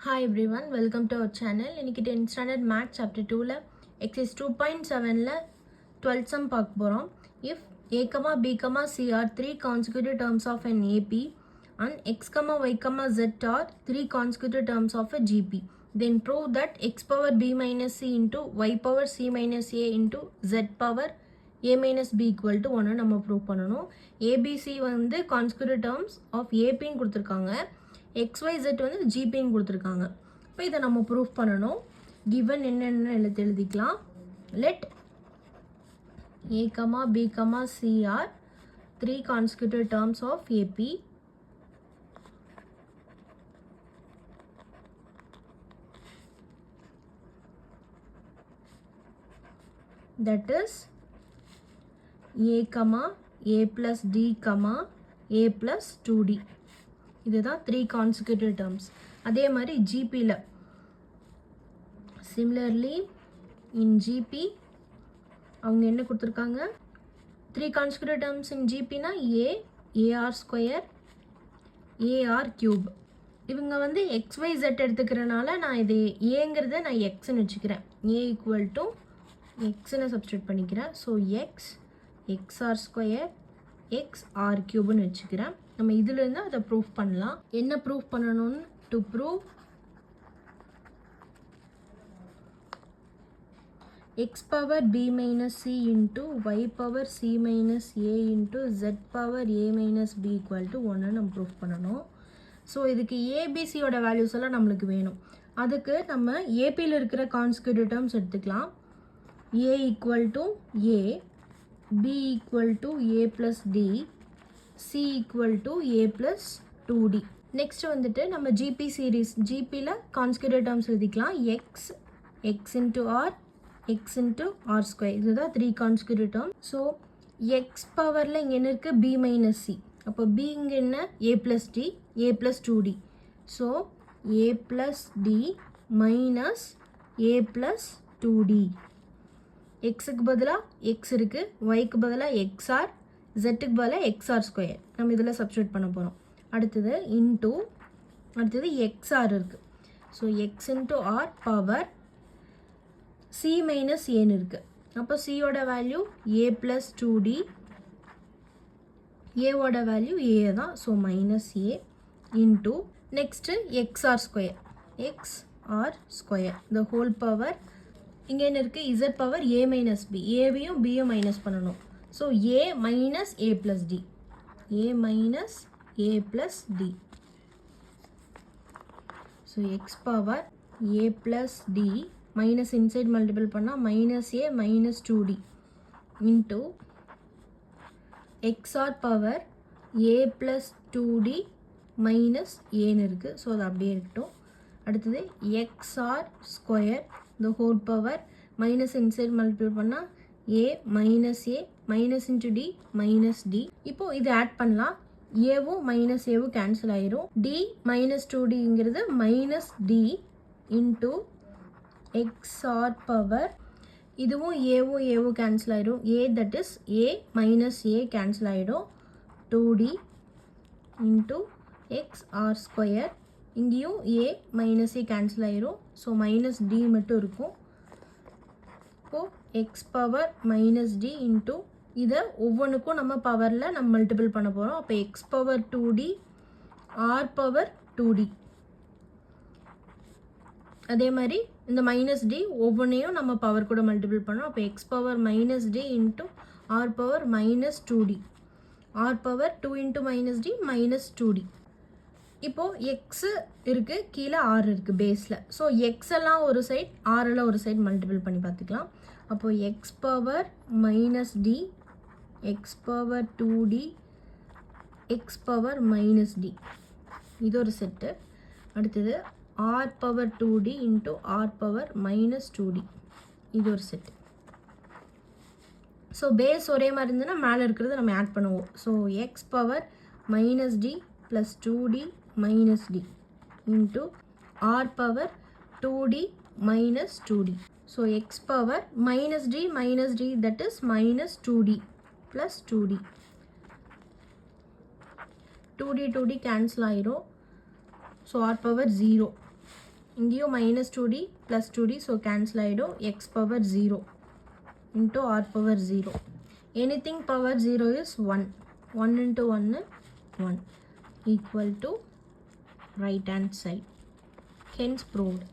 Hi everyone, welcome to our channel. இன்னைக்கு 10th standard math chapter 2ல exercise 2.7ல 12th sum பார்க்க போறோம். If a, b, c are three consecutive terms of an AP and x, y, z are three consecutive terms of a GP, then prove that x power b minus c into y power c minus a into z power a minus b equal to 1 நம்ம prove பண்ணணும். ABC வந்து consecutive terms of APன்னு கொடுத்துருக்காங்க. XYZ வந்து GPன்னு கொடுத்துருக்காங்க. இப்போ இதை நம்ம proof பண்ணணும். கிவன் என்னென்ன எழுதிக்கலாம். Let A, B, C are three consecutive terms of AP. That is A, A plus D, A plus 2D. இதுதான் த்ரீ கான்சிக்யூட்டிவ் டேர்ம்ஸ். அதே மாதிரி ஜிபியில் சிமிலர்லி இன் ஜிபி அவங்க என்ன கொடுத்துருக்காங்க, த்ரீ கான்சிக்யூட்டிவ் டேர்ம்ஸ் இன் ஜிபினா ஏஆர் ஸ்கொயர் ஏஆர் கியூப். இவங்க வந்து XYZ எடுத்துக்கிறனால நான் இது ஏங்கிறத நான் எக்ஸ்ன்னு வச்சுக்கிறேன். ஏ ஈக்குவல் டு எக்ஸ்ன்னு சப்ஸ்டியூட் பண்ணிக்கிறேன். ஸோ எக்ஸ்ஆர் ஸ்கொயர் எக்ஸ்ஆர் கியூப்னு வச்சுக்கிறேன். நம்ம இதிலிருந்து அதை ப்ரூஃப் பண்ணலாம். என்ன ப்ரூஃப் பண்ணணும்னு, to prove x power b minus c into y power c minus a into z power a minus b equal to 1 நம்ம ப்ரூஃப் பண்ணணும். ஸோ இதுக்கு ஏபிசியோட வேல்யூஸ் எல்லாம் நம்மளுக்கு வேணும். அதுக்கு நம்ம ஏபியில் இருக்கிற கான்சிக்யூட்டிவ் டேர்ம்ஸ் எடுத்துக்கலாம். a equal to a, b equal to a plus d, c equal to a plus 2d. Next வந்துட்டு நம்ம ஜிபி சீரீஸ், ஜிபியில் கான்சிக்யூட்டிவ் டேர்ம்ஸ் எழுதிக்கலாம். x into r, x into r square. இதுதான் three consecutive term. So X பவரில் இங்கே என்ன இருக்குது, b minus C. அப்போ b இங்கே என்ன, a plus d, a plus 2d. So a plus d minus a plus 2d. எக்ஸுக்கு பதிலாக எக்ஸ் இருக்குது, ஒய்க்கு பதிலாக எக்ஸ்ஆர், ஜெட்டுக்கு பதிலாக எக்ஸ்ஆர் ஸ்கொயர் நம்ம இதில் சப்ஸ்டியூட் பண்ண போகிறோம். அடுத்தது இன்டூ, அடுத்தது எக்ஸ்ஆர் இருக்குது. So X into R power C minus ஏன்னு இருக்குது. அப்போ சியோட வேல்யூ ஏ ப்ளஸ் 2d, ஏவோட வேல்யூ ஏ தான். So minus A into next XR square, XR square the whole power. இங்கே என்ன இருக்குது, Z power A minus B, ஏவையும் பியும் மைனஸ் பண்ணணும். So A minus A plus D, A minus A plus D. So X power A plus D minus inside multiple பண்ணால் minus A minus 2d into XR power A plus 2d minus ஏன்னு இருக்குது. So அது அப்படியே இருக்கட்டும். அடுத்தது XR square the whole power minus inside multiple பண்ணால் A minus A minus into D minus D. இப்போது இது ஆட் பண்ணலாம். ஏவும் மைனஸ் ஏவும் கேன்சல் ஆயிரும். டி மைனஸ் 2dங்கிறது minus D into XR power, இதுவும் ஏவும் கேன்சல் ஆயிரும். A that is A minus A cancel ஆகிடும். 2d இன்ட்டு எக்ஸ்ஆர் ஸ்கொயர், இங்கேயும் ஏ மைனஸ் ஏ கேன்சல் ஆயிரும். ஸோ மைனஸ் டி மட்டும் இருக்கும். இப்போது X power minus D into இதை ஒவ்வொன்றுக்கும் நம்ம பவரில் நம்ம மல்டிபிள் பண்ண போகிறோம். அப்போ X power 2d, R power 2d. அதே மாதிரி இந்த மைனஸ் டி ஒவ்வொன்றையும் நம்ம பவர் கூட மல்டிபிள் பண்ணோம். அப்போ X power minus D into R power minus 2d, R power 2 into minus D minus 2d. இப்போது எக்ஸு இருக்குது, கீழே ஆர் இருக்குது பேஸில். ஸோ எக்ஸ் எல்லாம் ஒரு சைட், ஆர் எல்லாம் ஒரு சைட் மல்டிபிள் பண்ணி பார்த்துக்கலாம். அப்போது X power minus D, X power 2d, X power minus D, இது ஒரு செட்டு. அடுத்தது R power 2d into R power minus 2d, இது ஒரு செட்டு. ஸோ பேஸ் ஒரே மாதிரி இருந்ததுன்னா மேலே இருக்கிறத நம்ம ஆட் பண்ணுவோம். So X power minus D plus 2d minus d into r power 2d minus 2d. So x power minus d that is minus 2d plus 2d. 2d cancel ஆயிரும். So r power 0 இங்கேயும் minus 2d plus 2d so cancel ஆகிடும். X power 0 into R power 0. Anything power 0 is 1. 1 into 1 1 equal to right hand side. Hence proved.